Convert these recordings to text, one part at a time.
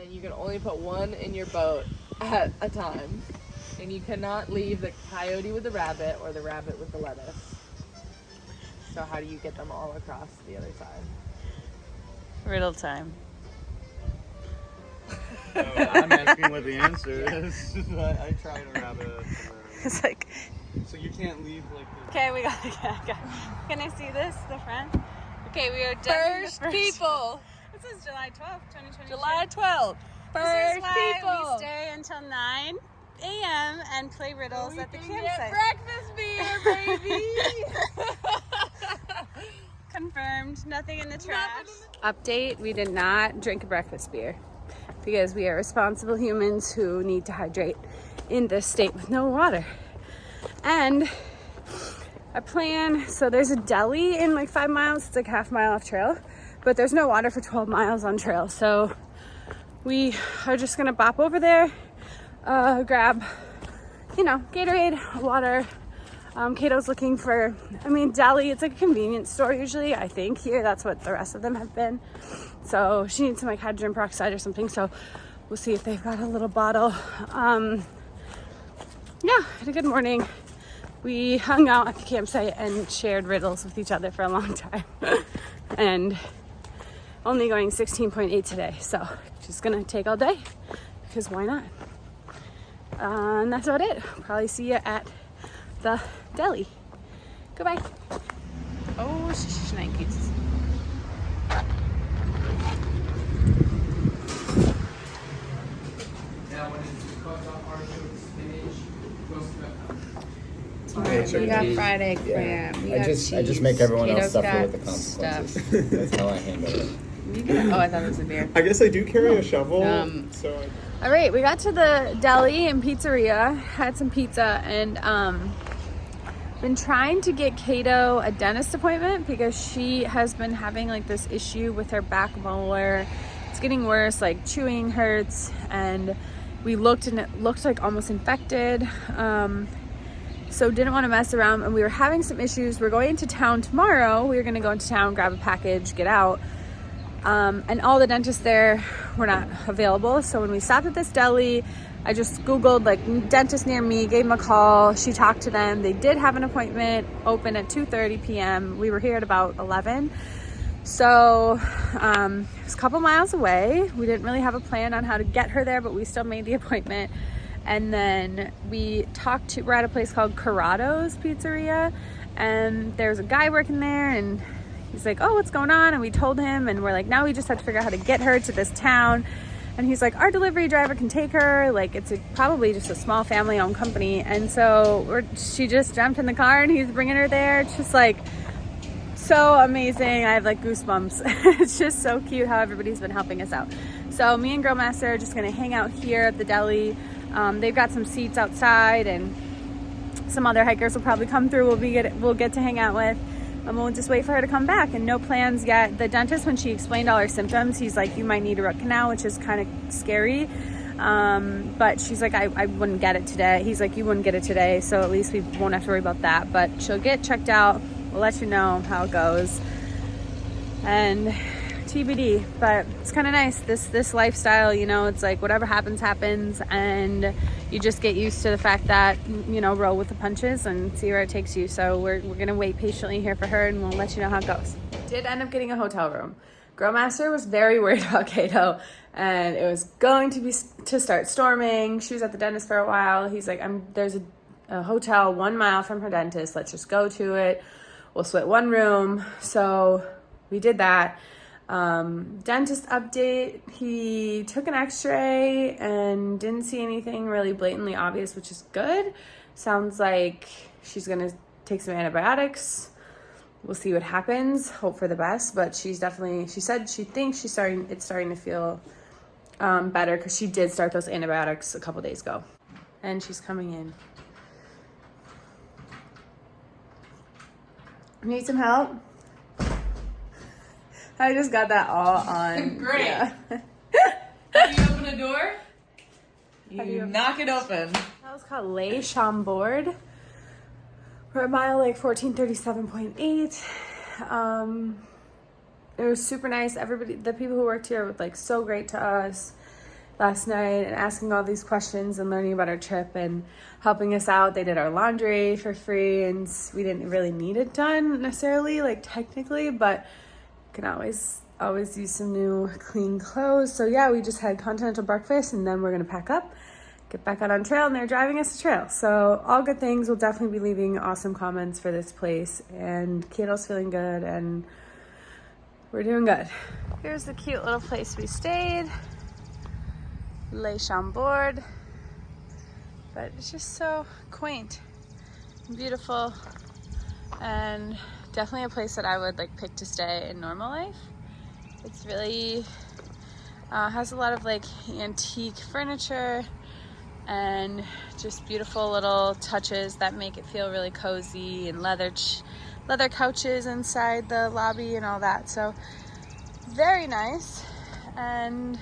and you can only put one in your boat at a time. And you cannot leave the coyote with the rabbit or the rabbit with the lettuce. So how do you get them all across the other side? Riddle time. So I'm asking what the answer is. I tried a rabbit. It's like, So you can't leave like the... okay, we got. Can I see this, the front? Okay, we are done. First people! This is July 12th, 2022. July 12th! This First is why people! we stay until 9 a.m. and play riddles at the can campsite. get breakfast beer, baby! Confirmed. Nothing in the trash. Update, we did not drink a breakfast beer because we are responsible humans who need to hydrate in this state with no water. And I plan, so there's a deli in like 5 miles. It's like half mile off trail, but there's no water for 12 miles on trail. So we are just gonna bop over there, grab, Gatorade, water. Kato's looking for, Deli, it's like a convenience store usually, I think, here. That's what the rest of them have been. So she needs some like hydrogen peroxide or something. So we'll see if they've got a little bottle. Yeah, had a good morning. We hung out at the campsite and shared riddles with each other for a long time. And only going 16.8 today. So just gonna take all day because why not? And that's about it. Probably see you at the deli. Goodbye. Oh, shnikes. We got Friday clam. I just make everyone else suffer with the consequences. That's how I handle it. Oh, I thought it was a beer. I guess I do carry a shovel. All right, we got to the deli and pizzeria, had some pizza, and been trying to get Kato a dentist appointment because she has been having like this issue with her back molar. It's getting worse, like chewing hurts, and we looked and it looked like almost infected. So didn't want to mess around, and we were having some issues. We're going into town tomorrow. We were going to go into town, grab a package, get out. And all the dentists there were not available. So when we stopped at this deli, I just Googled like dentist near me, gave them a call. She talked to them. They did have an appointment open at 2:30 p.m. We were here at about 11. So it was a couple miles away. We didn't really have a plan on how to get her there, but we still made the appointment. And then we're at a place called Corrado's Pizzeria, and there's a guy working there, and he's like, oh, what's going on? And we told him, and we're like, now we just have to figure out how to get her to this town. And he's like, our delivery driver can take her. Like, it's probably just a small family-owned company. And so she just jumped in the car, and he's bringing her there. It's just like so amazing. I have like goosebumps. It's just so cute how everybody's been helping us out. So me and Girlmaster are just gonna hang out here at the deli. They've got some seats outside, and some other hikers will probably come through. We'll get to hang out with. And we'll just wait for her to come back, and no plans yet. The dentist, when she explained all her symptoms, he's like, you might need a root canal, which is kind of scary. But she's like, I wouldn't get it today. He's like, you wouldn't get it today, so at least we won't have to worry about that. But she'll get checked out. We'll let you know how it goes. And TBD, but it's kind of nice, this lifestyle, it's like whatever happens, and you just get used to the fact that, roll with the punches and see where it takes you. So we're gonna wait patiently here for her, and we'll let you know how it goes. Did end up getting a hotel room. Girlmaster was very worried about Kato, and it was going to start storming. She was at the dentist for a while. He's like, there's a hotel 1 mile from her dentist, let's just go to it, we'll split one room. So we did that. Dentist update, he took an x-ray and didn't see anything really blatantly obvious, which is good. Sounds like she's gonna take some antibiotics. We'll see what happens, hope for the best, but she said she thinks it's starting to feel better, because she did start those antibiotics a couple days ago. And she's coming in. Need some help? I just got that all on. Great. Yeah. How do you open a door? You knock it open. That was called Les Chambord. We're at mile like 1437.8. It was super nice. The people who worked here were like so great to us. last night and asking all these questions and learning about our trip and helping us out. They did our laundry for free, and we didn't really need it done necessarily, like technically, but can always use some new clean clothes. So yeah, we just had continental breakfast, and then we're gonna pack up, get back out on trail, and they're driving us to trail. So all good things. We'll definitely be leaving awesome comments for this place, and Kato's feeling good, and we're doing good. Here's the cute little place we stayed. Le Chambord. But it's just so quaint and beautiful, and definitely a place that I would like pick to stay in normal life. It's really has a lot of like antique furniture and just beautiful little touches that make it feel really cozy, and leather couches inside the lobby and all that. So very nice. And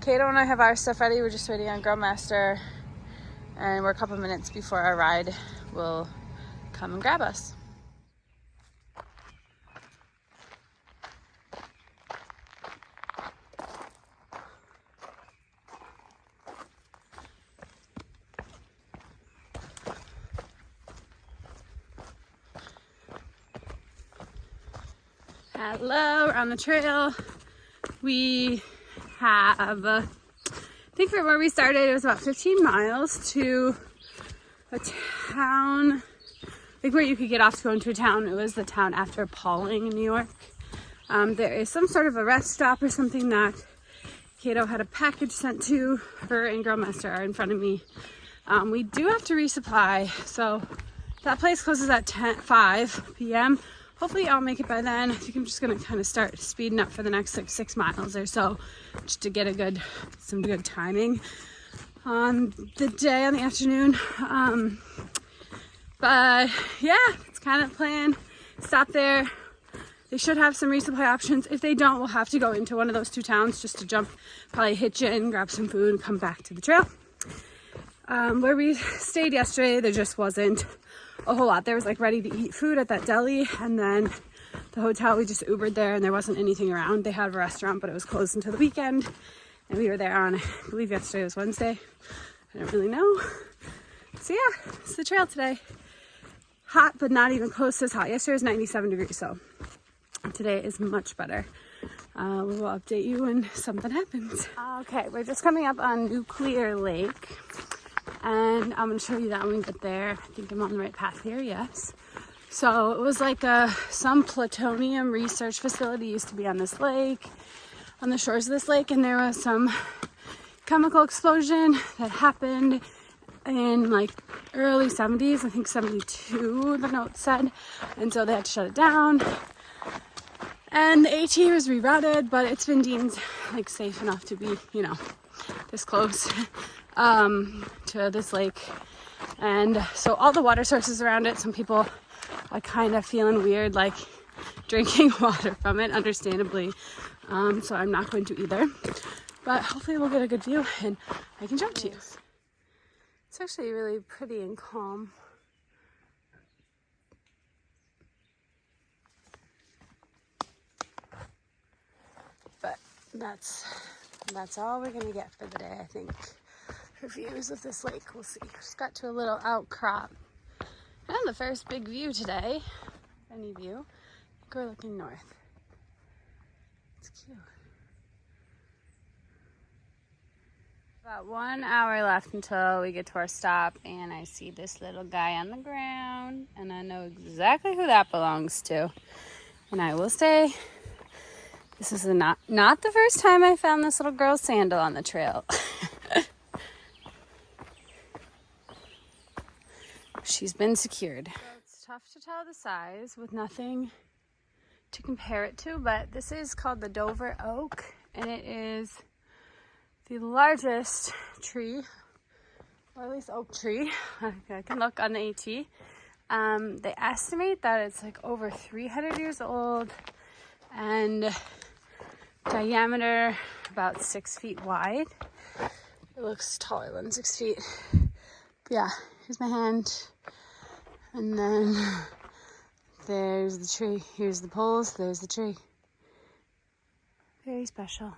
Kato and I have our stuff ready. We're just waiting on Girlmaster, and we're a couple minutes before our ride will come and grab us. Hello, we're on the trail. We have, I think from where we started, it was about 15 miles to a town, like where you could get off to go into a town. It was the town after Pauling in New York. There is some sort of a rest stop or something that Kato had a package sent to her, and Girlmaster are in front of me. We do have to resupply, so that place closes at 5 p.m. Hopefully I'll make it by then. I think I'm just gonna kind of start speeding up for the next like 6 miles or so, just to get some good timing on the day, on the afternoon. But yeah, it's kind of plan. Stop there. They should have some resupply options. If they don't, we'll have to go into one of those 2 towns just to jump, probably hitch in, grab some food, and come back to the trail. Where we stayed yesterday, there just wasn't a whole lot. There was like ready to eat food at that deli, and then the hotel, we just Ubered there, and there wasn't anything around. They had a restaurant, but it was closed until the weekend, and we were there on, I believe yesterday was Wednesday. I don't really know. So yeah, it's the trail today. Hot, but not even close to as hot. Yesterday was 97 degrees, so today is much better. We will update you when something happens. Okay, we're just coming up on Nuclear Lake, and I'm going to show you that when we get there. I think I'm on the right path here, yes. So it was like some plutonium research facility used to be on this lake, on the shores of this lake, and there was some chemical explosion that happened in like early 70s, I think 72, the note said, and so they had to shut it down. And the AT was rerouted, but it's been deemed like safe enough to be, you know, this close to this lake. And so all the water sources around it, some people are kind of feeling weird, like drinking water from it, understandably. So I'm not going to either. But hopefully we'll get a good view and I can show it to you. It's actually really pretty and calm. But that's all we're gonna get for the day, I think. For views of this lake, we'll see. Just got to a little outcrop. And the first big view today, any view. I think we're looking north. It's cute. About 1 hour left until we get to our stop, and I see this little guy on the ground, and I know exactly who that belongs to. And I will say, this is not the first time I found this little girl's sandal on the trail. She's been secured. So it's tough to tell the size with nothing to compare it to, but this is called the Dover Oak, and it is the largest tree, or at least oak tree. I can look on the AT. They estimate that it's like over 300 years old and diameter about 6 feet wide. It looks taller than 6 feet. But yeah, here's my hand. And then there's the tree. Here's the poles. There's the tree. Very special.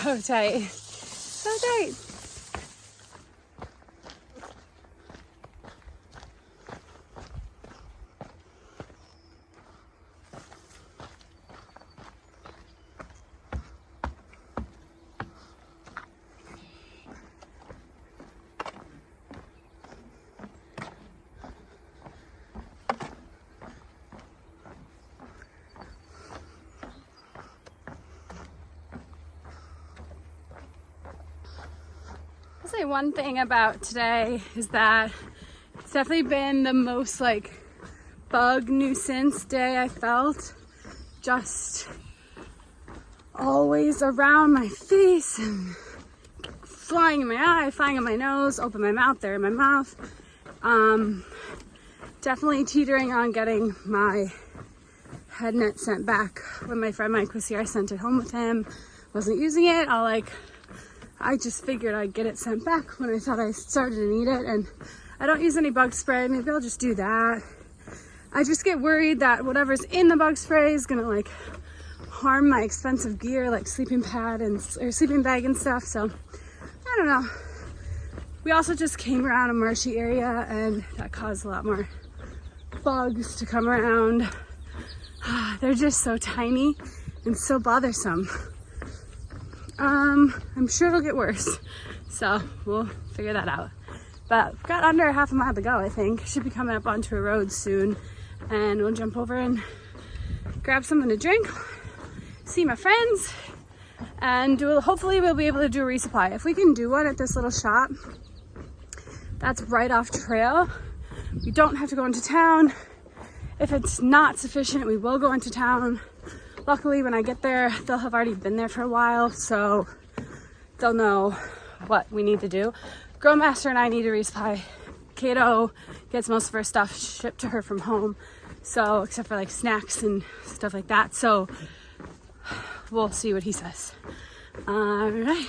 So tight. So tight. I'll say one thing about today is that it's definitely been the most like bug nuisance day I felt. Just always around my face and flying in my eye, flying in my nose, open my mouth, they're in my mouth. Definitely teetering on getting my head net sent back. When my friend Mike was here, I sent it home with him. Wasn't using it. I just figured I'd get it sent back when I thought I started to need it, and I don't use any bug spray. Maybe I'll just do that. I just get worried that whatever's in the bug spray is gonna like harm my expensive gear, like sleeping pad or sleeping bag and stuff. So I don't know. We also just came around a marshy area, and that caused a lot more bugs to come around. They're just so tiny and so bothersome. I'm sure it'll get worse, so we'll figure that out. But we've got under half a mile to go, I think. Should be coming up onto a road soon, and we'll jump over and grab something to drink, see my friends, and hopefully we'll be able to do a resupply. If we can do one at this little shop that's right off trail, we don't have to go into town. If it's not sufficient, we will go into town. Luckily, when I get there, they'll have already been there for a while, so they'll know what we need to do. Growmaster and I need to resupply. Kato gets most of her stuff shipped to her from home, so except for like snacks and stuff like that. So we'll see what he says. All right.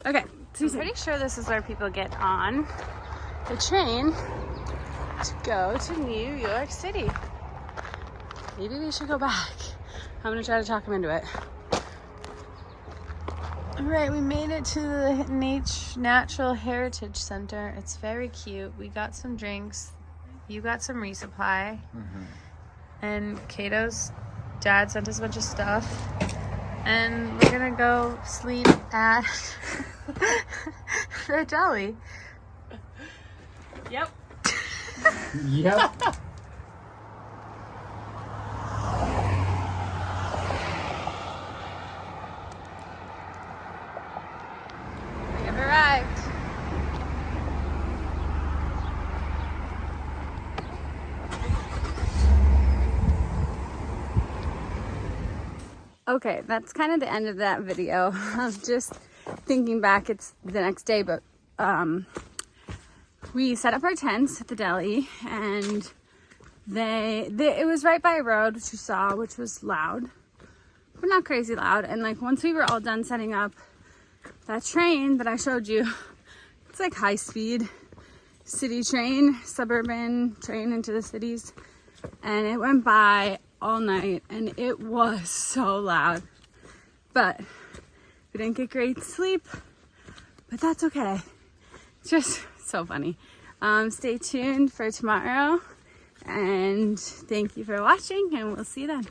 Okay. I'm pretty sure this is where people get on the train to go to New York City. Maybe we should go back. I'm gonna try to talk him into it. All right, we made it to the Natural Heritage Center. It's very cute. We got some drinks. You got some resupply. And Kato's dad sent us a bunch of stuff. And we're gonna go sleep at the Deli. Yep. Yep. Arrived. Okay, that's kind of the end of that video. I'm just thinking back, it's the next day, but we set up our tents at the Deli, and it was right by a road, which you saw, which was loud, but not crazy loud. And like once we were all done setting up, that train that I showed you, it's like high speed city train, suburban train into the cities. And it went by all night and it was so loud. But we didn't get great sleep, but that's okay. It's just so funny. Stay tuned for tomorrow, and thank you for watching, and we'll see you then.